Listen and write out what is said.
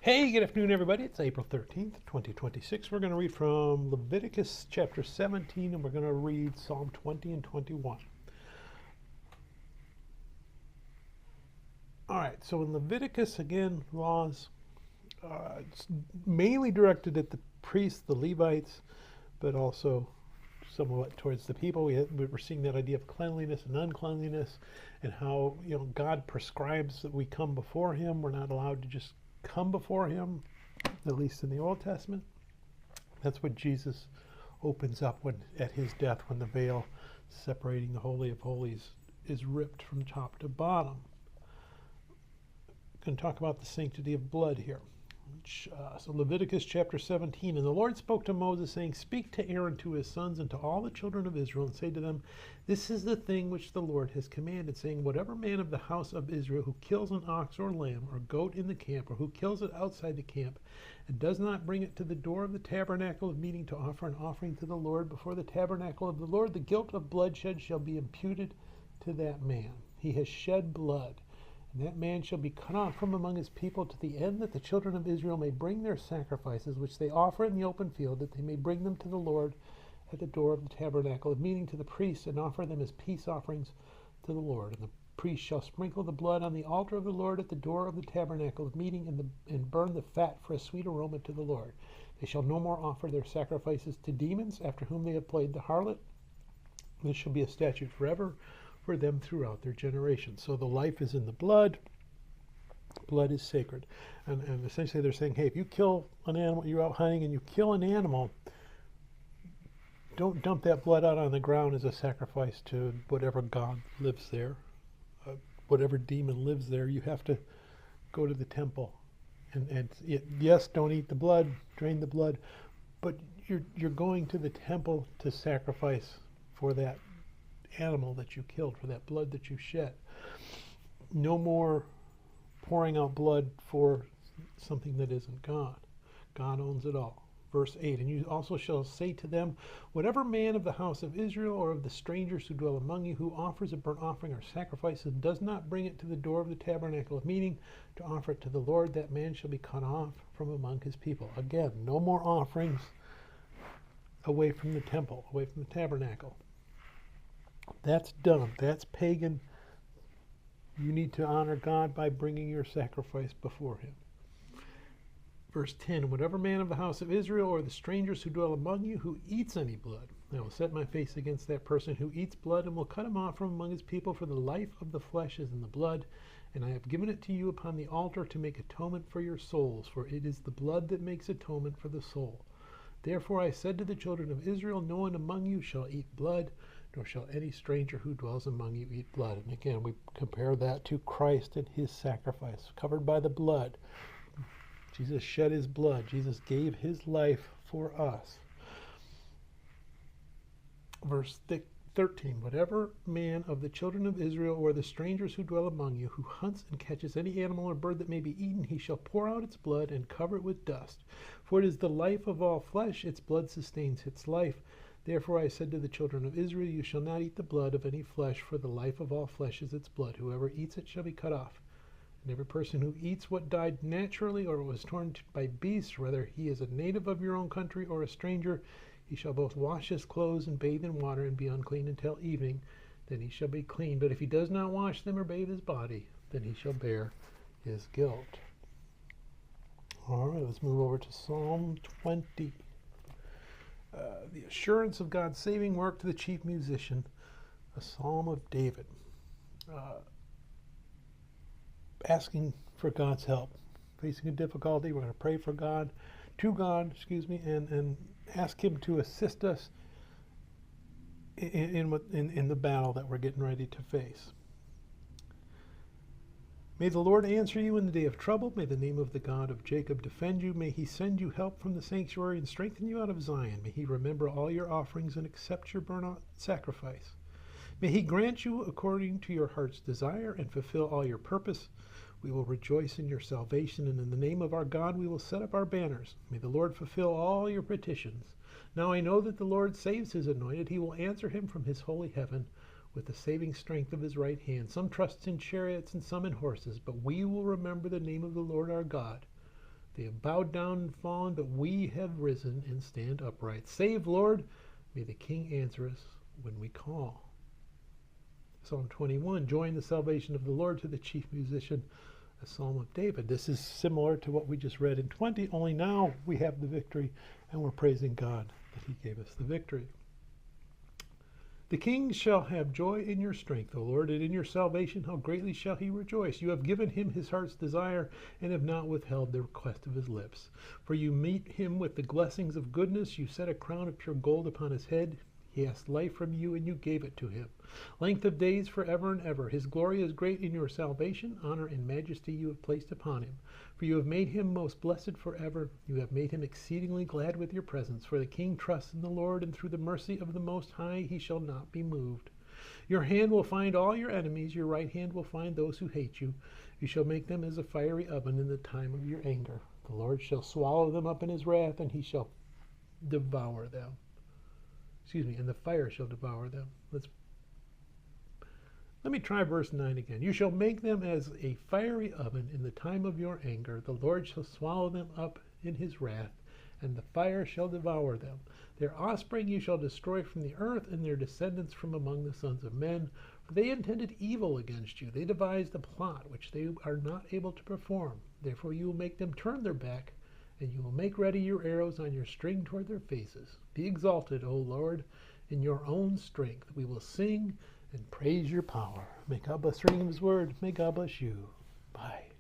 Hey, good afternoon, everybody. It's April 13th, 2026. We're going to read from Leviticus chapter 17, and we're going to read Psalm 20 and 21. All right, so in Leviticus, again, laws, it's mainly directed at the priests, the Levites, but also somewhat towards the people. We're seeing that idea of cleanliness and uncleanliness, and how God prescribes that we come before Him. We're not allowed to just come before Him, at least in the Old Testament. That's what Jesus opens up at His death, when the veil separating the Holy of Holies is ripped from top to bottom. I'm going to talk about the sanctity of blood here. So Leviticus chapter 17, and the Lord spoke to Moses, saying, "Speak to Aaron, to his sons, and to all the children of Israel, and say to them, This is the thing which the Lord has commanded, saying, Whatever man of the house of Israel who kills an ox or lamb or goat in the camp, or who kills it outside the camp, and does not bring it to the door of the tabernacle of meeting to offer an offering to the Lord before the tabernacle of the Lord, the guilt of bloodshed shall be imputed to that man. He has shed blood. And that man shall be cut off from among his people, to the end that the children of Israel may bring their sacrifices, which they offer in the open field, that they may bring them to the Lord at the door of the tabernacle of meeting to the priests, and offer them as peace offerings to the Lord. And the priest shall sprinkle the blood on the altar of the Lord at the door of the tabernacle of meeting, and burn the fat for a sweet aroma to the Lord. They shall no more offer their sacrifices to demons, after whom they have played the harlot. This shall be a statute forever for them throughout their generations." So the life is in the blood. Blood is sacred. And essentially they're saying, hey, if you kill an animal, you're out hunting and you kill an animal, don't dump that blood out on the ground as a sacrifice to whatever god lives there, whatever demon lives there. You have to go to the temple. And yes, don't eat the blood, drain the blood, but you're going to the temple to sacrifice for that animal that you killed, for that blood that you shed. No more pouring out blood for something that isn't God. God owns it all. Verse 8, "And you also shall say to them, Whatever man of the house of Israel, or of the strangers who dwell among you, who offers a burnt offering or sacrifice, and does not bring it to the door of the tabernacle of meeting to offer it to the Lord, that man shall be cut off from among his people." Again, no more offerings away from the temple, away from the tabernacle. That's done. That's pagan. You need to honor God by bringing your sacrifice before Him. Verse 10, "Whatever man of the house of Israel, or the strangers who dwell among you, who eats any blood, I will set my face against that person who eats blood, and will cut him off from among his people, for the life of the flesh is in the blood, and I have given it to you upon the altar to make atonement for your souls, for it is the blood that makes atonement for the soul. Therefore I said to the children of Israel, No one among you shall eat blood, nor shall any stranger who dwells among you eat blood." And again, we compare that to Christ and His sacrifice, covered by the blood. Jesus shed His blood. Jesus gave His life for us. Verse 13, "Whatever man of the children of Israel, or the strangers who dwell among you, who hunts and catches any animal or bird that may be eaten, he shall pour out its blood and cover it with dust. For it is the life of all flesh, its blood sustains its life. Therefore I said to the children of Israel, You shall not eat the blood of any flesh, for the life of all flesh is its blood. Whoever eats it shall be cut off. And every person who eats what died naturally, or was torn by beasts, whether he is a native of your own country or a stranger, he shall both wash his clothes and bathe in water, and be unclean until evening. Then he shall be clean. But if he does not wash them or bathe his body, then he shall bear his guilt." All right, let's move over to Psalm 20. The assurance of God's saving work to the chief musician, a psalm of David, asking for God's help, facing a difficulty. We're going to pray for God, and ask Him to assist us in the battle that we're getting ready to face. "May the Lord answer you in the day of trouble. May the name of the God of Jacob defend you. May He send you help from the sanctuary and strengthen you out of Zion. May He remember all your offerings and accept your burnt sacrifice. May He grant you according to your heart's desire and fulfill all your purpose. We will rejoice in your salvation, and in the name of our God we will set up our banners. May the Lord fulfill all your petitions. Now I know that the Lord saves His anointed. He will answer him from His holy heaven with the saving strength of His right hand. Some trust in chariots and some in horses, but we will remember the name of the Lord our God. They have bowed down and fallen, but we have risen and stand upright. Save, Lord. May the King answer us when we call. Psalm 21, join the salvation of the Lord to the chief musician, a psalm of David. This is similar to what we just read in 20, only now we have the victory, and we're praising God that he gave us the victory. The king shall have joy in your strength, O Lord, and in your salvation how greatly shall he rejoice. You have given him his heart's desire, and have not withheld the request of his lips. For you meet him with the blessings of goodness. You set a crown of pure gold upon his head. He asked life from you, and you gave it to him. Length of days forever and ever. His glory is great in your salvation. Honor and majesty you have placed upon him. For you have made him most blessed forever. You have made him exceedingly glad with your presence. For the king trusts in the Lord, and through the mercy of the Most High he shall not be moved. Your hand will find all your enemies. Your right hand will find those who hate you. You shall make them as a fiery oven in the time of your anger. The Lord shall swallow them up in his wrath, and he shall devour them. And the fire shall devour them. Let me try verse 9 again. You shall make them as a fiery oven in the time of your anger. The Lord shall swallow them up in his wrath, and the fire shall devour them. Their offspring you shall destroy from the earth, and their descendants from among the sons of men. For they intended evil against you. They devised a plot which they are not able to perform. Therefore you will make them turn their back, and you will make ready your arrows on your string toward their faces. Be exalted, O Lord, in your own strength. We will sing and praise your power. May God bless the reading of his word. May God bless you. Bye.